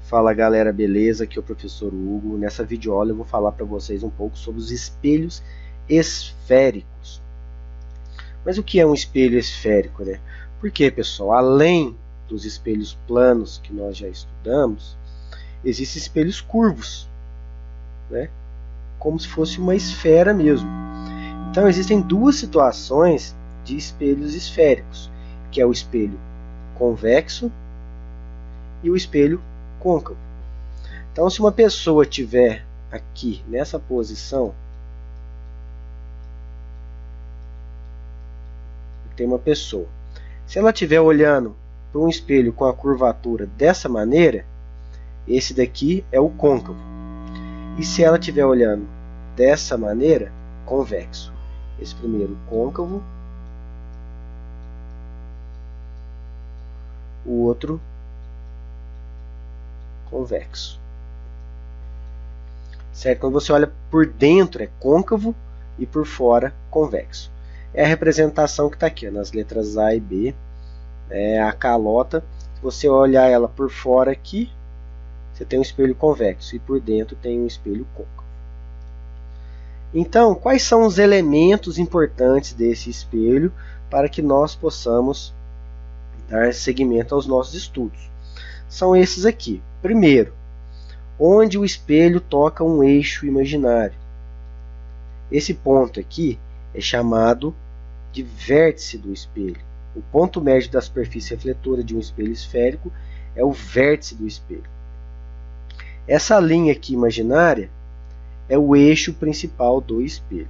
Fala galera, beleza? Aqui é o professor Hugo. Nessa videoaula eu vou falar para vocês um pouco sobre os espelhos esféricos. Mas o que é um espelho esférico, né? Porque, pessoal, além dos espelhos planos que nós já estudamos, existem espelhos curvos, né? Como se fosse uma esfera mesmo. Então existem duas situações de espelhos esféricos, que é o espelho convexo e o espelho côncavo. Então, se uma pessoa estiver aqui nessa posição, tem uma pessoa. Se ela estiver olhando para um espelho com a curvatura dessa maneira, esse daqui é o côncavo. E se ela estiver olhando dessa maneira, convexo. Esse primeiro côncavo, o outro convexo. Certo? Quando você olha por dentro é côncavo e por fora convexo. É a representação que está aqui, ó, nas letras A e B. É a calota. Se você olhar ela por fora aqui, você tem um espelho convexo e por dentro tem um espelho côncavo. Então, quais são os elementos importantes desse espelho para que nós possamos dar seguimento aos nossos estudos? São esses aqui. Primeiro, onde o espelho toca um eixo imaginário. Esse ponto aqui é chamado de vértice do espelho. O ponto médio da superfície refletora de um espelho esférico é o vértice do espelho. Essa linha aqui imaginária é o eixo principal do espelho,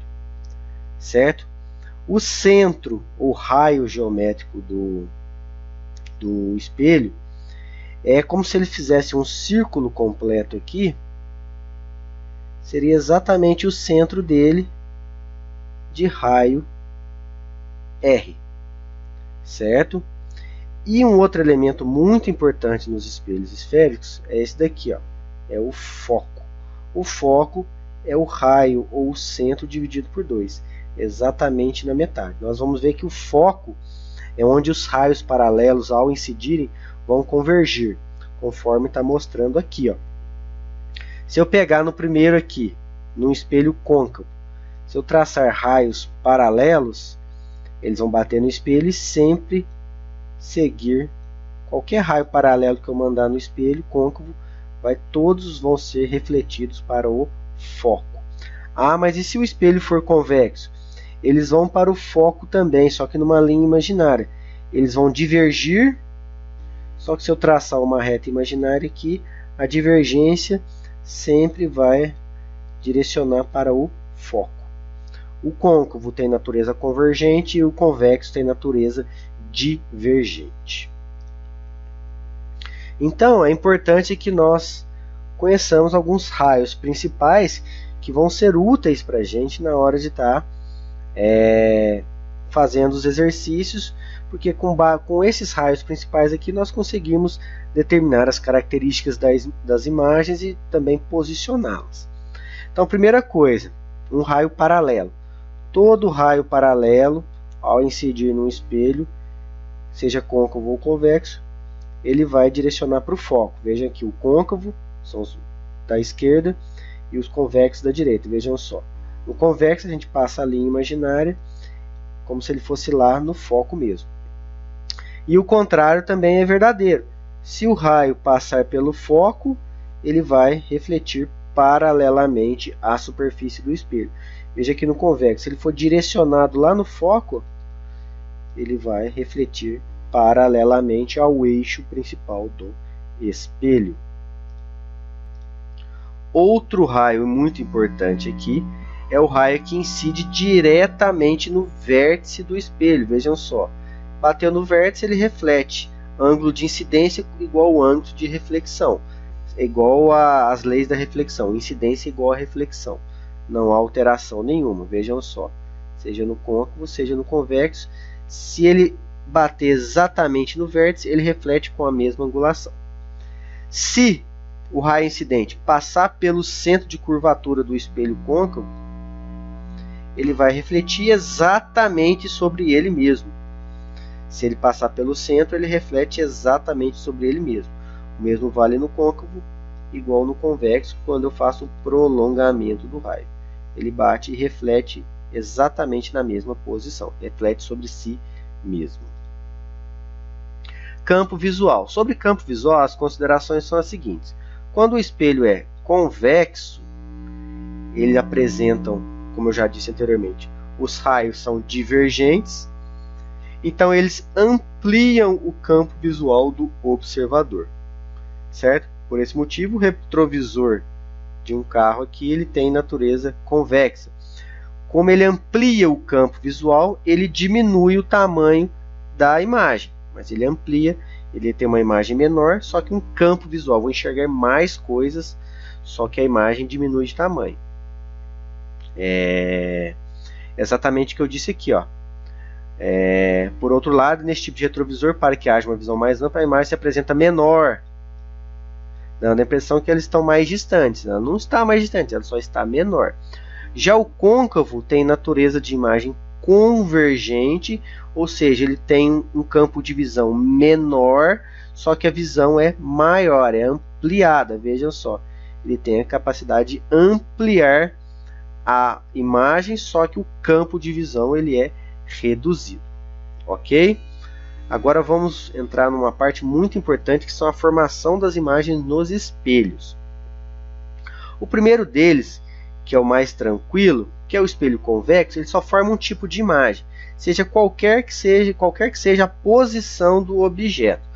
certo? O centro, ou raio geométrico do espelho, é como se ele fizesse um círculo completo aqui, seria exatamente o centro dele de raio R, certo? E um outro elemento muito importante nos espelhos esféricos é esse daqui, ó, é o foco. O foco é o raio ou o centro dividido por 2, exatamente na metade. Nós vamos ver que o foco é onde os raios paralelos, ao incidirem, vão convergir, conforme está mostrando aqui, ó. Se eu pegar no primeiro aqui, no espelho côncavo, se eu traçar raios paralelos, eles vão bater no espelho e sempre seguir qualquer raio paralelo que eu mandar no espelho côncavo, todos vão ser refletidos para o foco. Ah, mas e se o espelho for convexo? Eles vão para o foco também, só que numa linha imaginária. Eles vão divergir, só que se eu traçar uma reta imaginária aqui, a divergência sempre vai direcionar para o foco. O côncavo tem natureza convergente e o convexo tem natureza divergente. Então, é importante que nós conheçamos alguns raios principais que vão ser úteis para a gente na hora de estar fazendo os exercícios, porque com esses raios principais aqui nós conseguimos determinar as características das imagens e também posicioná-las. Então, primeira coisa, um raio paralelo. Todo raio paralelo, ao incidir num espelho, seja côncavo ou convexo, ele vai direcionar para o foco. Vejam aqui, o côncavo são os da esquerda e os convexos da direita. Vejam só. No convexo a gente passa a linha imaginária como se ele fosse lá no foco mesmo. E o contrário também é verdadeiro. Se o raio passar pelo foco, ele vai refletir paralelamente à superfície do espelho. Veja aqui no convexo, se ele for direcionado lá no foco, ele vai refletir paralelamente ao eixo principal do espelho. Outro raio muito importante aqui é o raio que incide diretamente no vértice do espelho. Vejam só, bateu no vértice, ele reflete. Ângulo de incidência igual ao ângulo de reflexão, igual às leis da reflexão. Incidência igual a reflexão, não há alteração nenhuma. Vejam só, seja no côncavo, seja no convexo, se ele bater exatamente no vértice, ele reflete com a mesma angulação. Se o raio incidente passar pelo centro de curvatura do espelho côncavo, ele vai refletir exatamente sobre ele mesmo. Se ele passar pelo centro, ele reflete exatamente sobre ele mesmo. O mesmo vale no côncavo, igual no convexo, quando eu faço o prolongamento do raio. Ele bate e reflete exatamente na mesma posição, reflete sobre si mesmo. Campo visual. Sobre campo visual, as considerações são as seguintes. Quando o espelho é convexo, ele apresentam, como eu já disse anteriormente, os raios são divergentes, então eles ampliam o campo visual do observador, certo? Por esse motivo, o retrovisor de um carro aqui ele tem natureza convexa. Como ele amplia o campo visual, ele diminui o tamanho da imagem, mas ele amplia, ele tem uma imagem menor, só que um campo visual, vou enxergar mais coisas, só que a imagem diminui de tamanho. É exatamente o que eu disse aqui, ó. Por outro lado, nesse tipo de retrovisor, para que haja uma visão mais ampla, a imagem se apresenta menor, dando a impressão que eles estão mais distantes. Ela não está mais distante, ela só está menor. Já o côncavo tem natureza de imagem convergente, ou seja, ele tem um campo de visão menor, só que a visão é maior, é ampliada. Vejam só, ele tem a capacidade de ampliar a imagem, só que o campo de visão ele é reduzido, ok? Agora vamos entrar numa parte muito importante, que são a formação das imagens nos espelhos. O primeiro deles, que é o mais tranquilo, que é o espelho convexo, ele só forma um tipo de imagem, seja qualquer que seja a posição do objeto.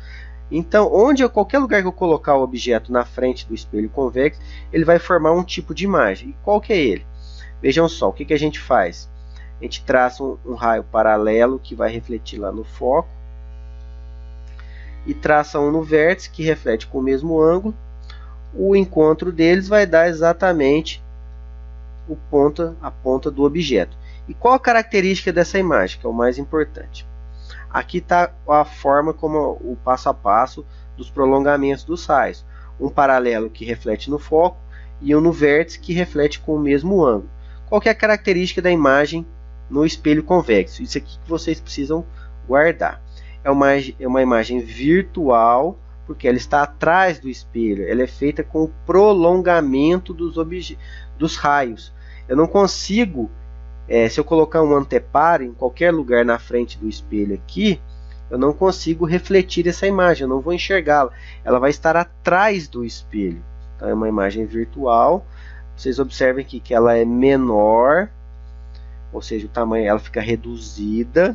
Então, qualquer lugar que eu colocar o objeto na frente do espelho convexo, ele vai formar um tipo de imagem. E qual que é ele? Vejam só, o que a gente faz? A gente traça um raio paralelo que vai refletir lá no foco, e traça um no vértice que reflete com o mesmo ângulo. O encontro deles vai dar exatamente a ponta do objeto. E qual a característica dessa imagem, que é o mais importante? Aqui está a forma como o passo a passo dos prolongamentos dos raios. Um paralelo que reflete no foco e um no vértice que reflete com o mesmo ângulo. Qual que é a característica da imagem no espelho convexo? Isso aqui que vocês precisam guardar. É uma imagem virtual, porque ela está atrás do espelho. Ela é feita com o prolongamento dos raios. Eu não consigo, se eu colocar um anteparo em qualquer lugar na frente do espelho aqui, eu não consigo refletir essa imagem, eu não vou enxergá-la. Ela vai estar atrás do espelho. Então é uma imagem virtual. Vocês observem aqui que ela é menor, ou seja, o tamanho ela fica reduzida.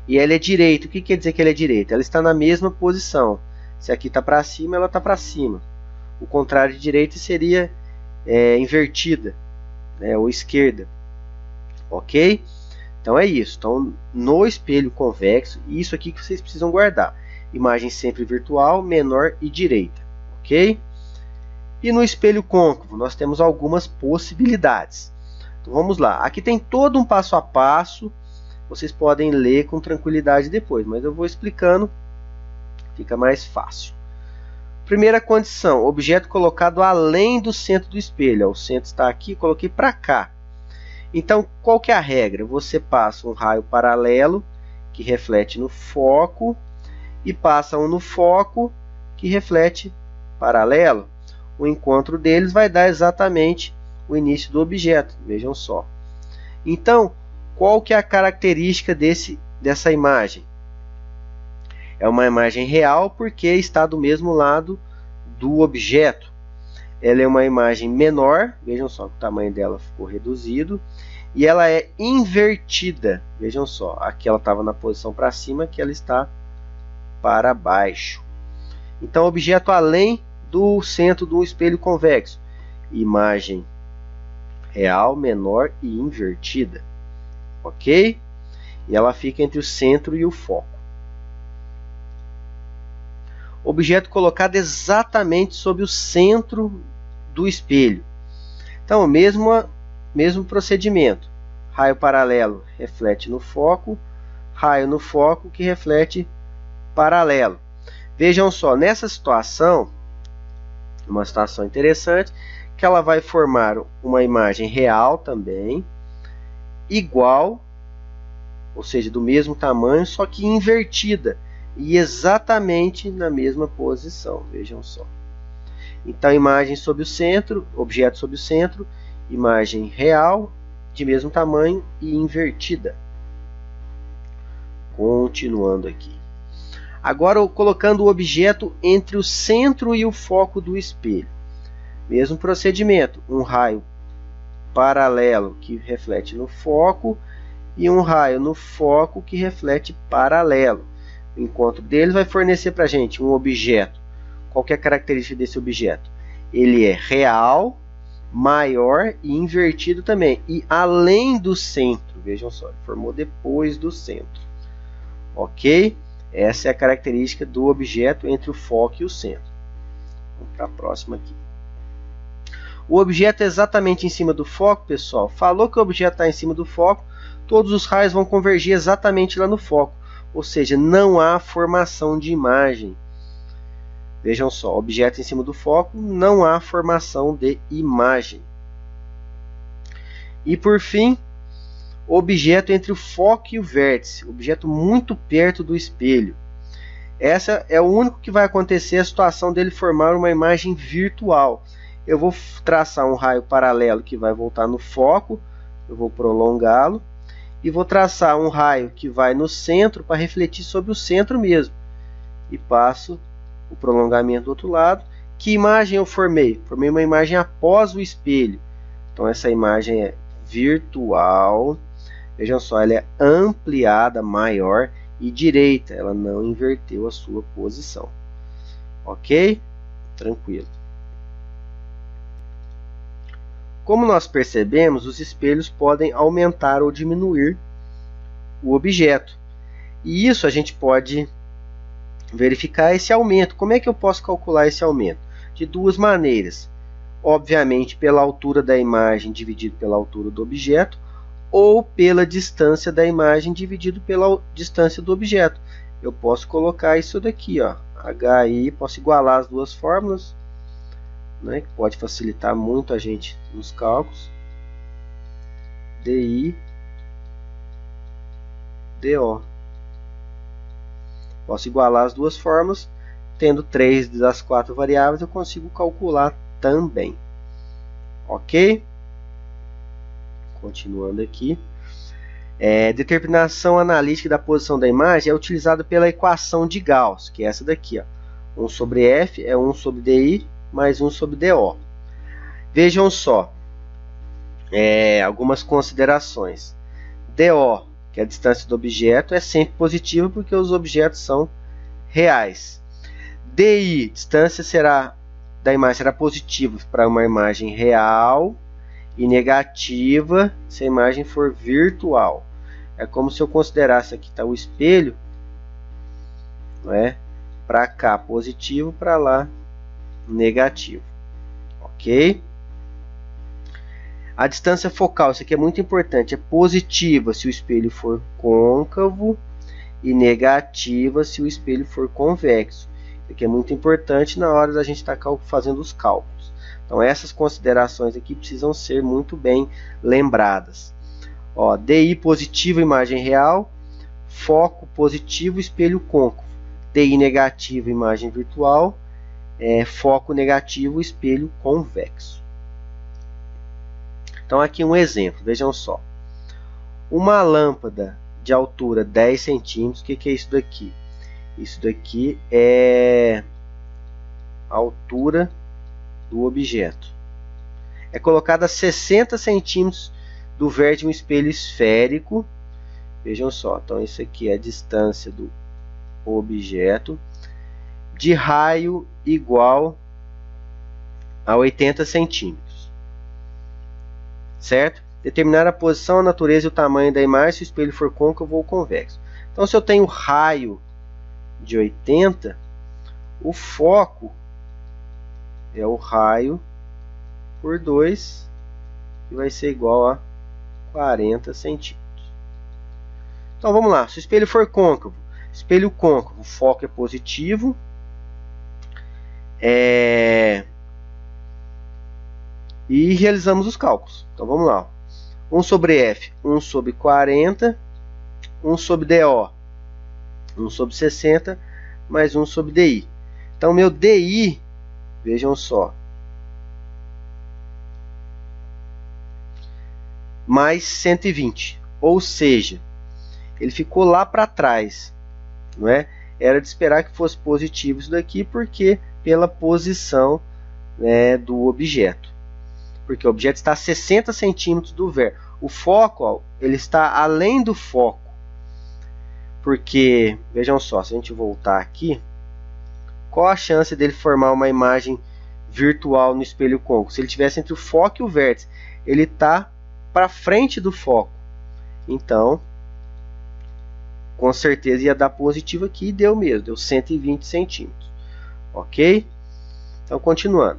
E ela é direita. O que quer dizer que ela é direita? Ela está na mesma posição. Se aqui está para cima, ela está para cima. O contrário de direita seria invertida, né, ou esquerda. Ok? Então é isso. Então, no espelho convexo, isso aqui que vocês precisam guardar. Imagem sempre virtual, menor e direita. Ok? E no espelho côncavo, nós temos algumas possibilidades. Então vamos lá. Aqui tem todo um passo a passo. Vocês podem ler com tranquilidade depois, mas eu vou explicando, fica mais fácil. Primeira condição, objeto colocado além do centro do espelho. O centro está aqui, coloquei para cá. Então, qual que é a regra? Você passa um raio paralelo, que reflete no foco, e passa um no foco, que reflete paralelo. O encontro deles vai dar exatamente o início do objeto, vejam só. Então, qual que é a característica dessa imagem? É uma imagem real porque está do mesmo lado do objeto. Ela é uma imagem menor, vejam só que o tamanho dela ficou reduzido. E ela é invertida, vejam só, aqui ela estava na posição para cima, aqui ela está para baixo. Então, objeto além do centro do espelho convexo. Imagem real, menor e invertida. Ok? E ela fica entre o centro e o foco. Objeto colocado exatamente sobre o centro do espelho. Então, mesmo procedimento. Raio paralelo reflete no foco, raio no foco que reflete paralelo. Vejam só, nessa situação, uma situação interessante, que ela vai formar uma imagem real também, igual, ou seja, do mesmo tamanho, só que invertida. e exatamente na mesma posição. Vejam só. Então, imagem sobre o centro, objeto sobre o centro, imagem real, de mesmo tamanho e invertida. Continuando aqui. Agora, colocando o objeto entre o centro e o foco do espelho. Mesmo procedimento, um raio paralelo que reflete no foco e um raio no foco que reflete paralelo. O encontro deles vai fornecer para a gente um objeto. Qual que é a característica desse objeto? Ele é real, maior e invertido também. E além do centro, vejam só, ele formou depois do centro. Ok? Essa é a característica do objeto entre o foco e o centro. Vamos para a próxima aqui. O objeto é exatamente em cima do foco, pessoal. Falou que o objeto está em cima do foco, todos os raios vão convergir exatamente lá no foco. Ou seja, não há formação de imagem. Vejam só, objeto em cima do foco, não há formação de imagem. E por fim, objeto entre o foco e o vértice, objeto muito perto do espelho. Essa é o único que vai acontecer a situação dele formar uma imagem virtual. Eu vou traçar um raio paralelo que vai voltar no foco, eu vou prolongá-lo, e vou traçar um raio que vai no centro para refletir sobre o centro mesmo. E passo o prolongamento do outro lado. Que imagem eu formei? Formei uma imagem após o espelho. Então essa imagem é virtual. Vejam só, ela é ampliada, maior e direita. Ela não inverteu a sua posição. Ok? Tranquilo. Como nós percebemos, os espelhos podem aumentar ou diminuir o objeto. E isso a gente pode verificar esse aumento. Como é que eu posso calcular esse aumento? De duas maneiras. Obviamente pela altura da imagem dividido pela altura do objeto, ou pela distância da imagem dividido pela distância do objeto. Eu posso colocar isso daqui, ó, HI, posso igualar as duas fórmulas, né, que pode facilitar muito a gente nos cálculos. DI, DO. Posso igualar as duas fórmulas, tendo 3 das 4 variáveis, eu consigo calcular também. Ok? Continuando aqui. Determinação analítica da posição da imagem é utilizada pela equação de Gauss, que é essa daqui, ó. 1 sobre F é 1 sobre DI mais 1 sobre DO. Vejam só algumas considerações. DO, que é a distância do objeto, é sempre positiva porque os objetos são reais. DI, distância da imagem será positiva para uma imagem real e negativa se a imagem for virtual. É como se eu considerasse aqui tá o espelho, não é? Para cá positivo, para lá negativo. Ok? A distância focal, isso aqui é muito importante, é positiva se o espelho for côncavo e negativa se o espelho for convexo. Isso aqui é muito importante na hora da gente estar fazendo os cálculos. Então essas considerações aqui precisam ser muito bem lembradas. Ó, DI positivo, imagem real. Foco positivo, espelho côncavo. DI negativo, imagem virtual. Foco negativo, espelho convexo. Então aqui um exemplo, vejam só. Uma lâmpada de altura 10 centímetros, o que é isso daqui? Isso daqui é a altura do objeto. É colocada a 60 centímetros do vértice de um espelho esférico. Vejam só, então isso aqui é a distância do objeto de raio igual a 80 centímetros. Certo? Determinar a posição, a natureza e o tamanho da imagem se o espelho for côncavo ou convexo. Então, se eu tenho raio de 80, o foco é o raio por 2, que vai ser igual a 40 centímetros. Então, vamos lá. Se o espelho for côncavo, espelho côncavo, o foco é positivo. E realizamos os cálculos. Então vamos lá. 1 sobre F, 1 sobre 40. 1 sobre DO, 1 sobre 60 mais 1 sobre DI. Então, meu DI, vejam só, mais 120. Ou seja, ele ficou lá para trás, não é? Era de esperar que fosse positivo isso daqui, porque pela posição, né, do objeto. Porque o objeto está a 60 centímetros do vértice. O foco, ó, ele está além do foco. Porque, vejam só, se a gente voltar aqui, qual a chance dele formar uma imagem virtual no espelho côncavo? Se ele estivesse entre o foco e o vértice, ele está para frente do foco. Então, com certeza ia dar positivo aqui, e deu mesmo, deu 120 centímetros. Ok? Então, continuando.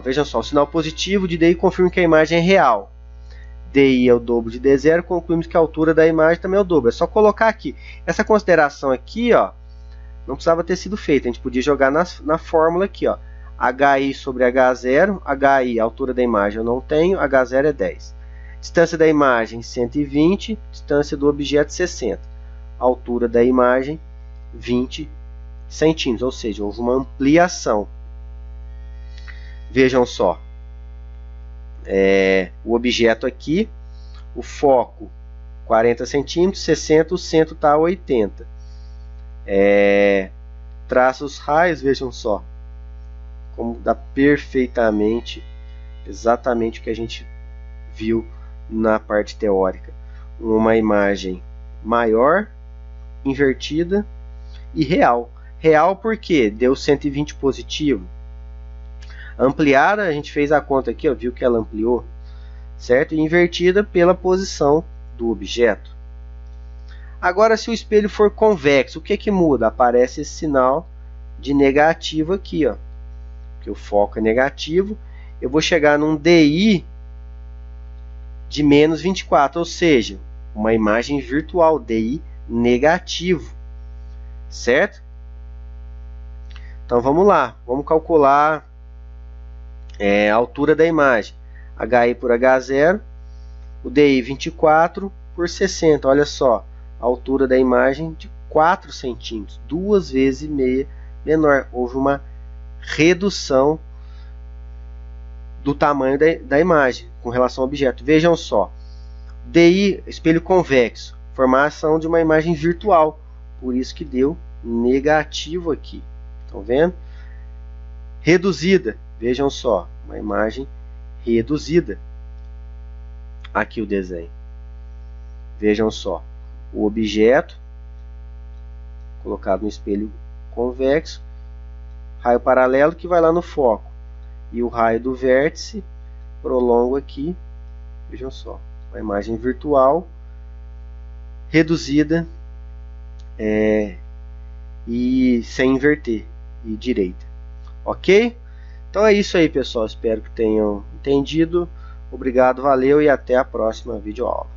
Vejam só, o sinal positivo de DI confirma que a imagem é real. DI é o dobro de D0, concluímos que a altura da imagem também é o dobro. É só colocar aqui. Essa consideração aqui, ó, não precisava ter sido feita. A gente podia jogar na fórmula aqui, ó. HI sobre H0. HI, a altura da imagem eu não tenho. H0 é 10. Distância da imagem 120. Distância do objeto 60. Altura da imagem 20 centímetros. Ou seja, houve uma ampliação. Vejam só. O objeto aqui, o foco 40 centímetros, 60, o centro está a 80. Traça os raios, vejam só como dá perfeitamente, exatamente o que a gente viu na parte teórica. Uma imagem maior, invertida e real. Real porque deu 120 positivo. Ampliada, a gente fez a conta aqui, ó, viu que ela ampliou, certo? E invertida pela posição do objeto. Agora, se o espelho for convexo, o que muda? Aparece esse sinal de negativo aqui, ó, que o foco é negativo. Eu vou chegar num DI de menos 24, ou seja, uma imagem virtual, DI negativo, certo? Então vamos lá, vamos calcular a altura da imagem. HI por H0, o DI 24 por 60, olha só, a altura da imagem de 4 centímetros, 2 vezes e meia menor. Houve uma redução do tamanho da imagem com relação ao objeto. Vejam só, DI, espelho convexo, formação de uma imagem virtual, por isso que deu negativo aqui. Estão vendo? Reduzida, vejam só, uma imagem reduzida. Aqui o desenho. Vejam só, o objeto colocado no espelho convexo, raio paralelo que vai lá no foco, e o raio do vértice prolongo aqui. Vejam só, uma imagem virtual reduzida e sem inverter, e direita. Ok? Então é isso aí, pessoal. Espero que tenham entendido. Obrigado, valeu e até a próxima videoaula.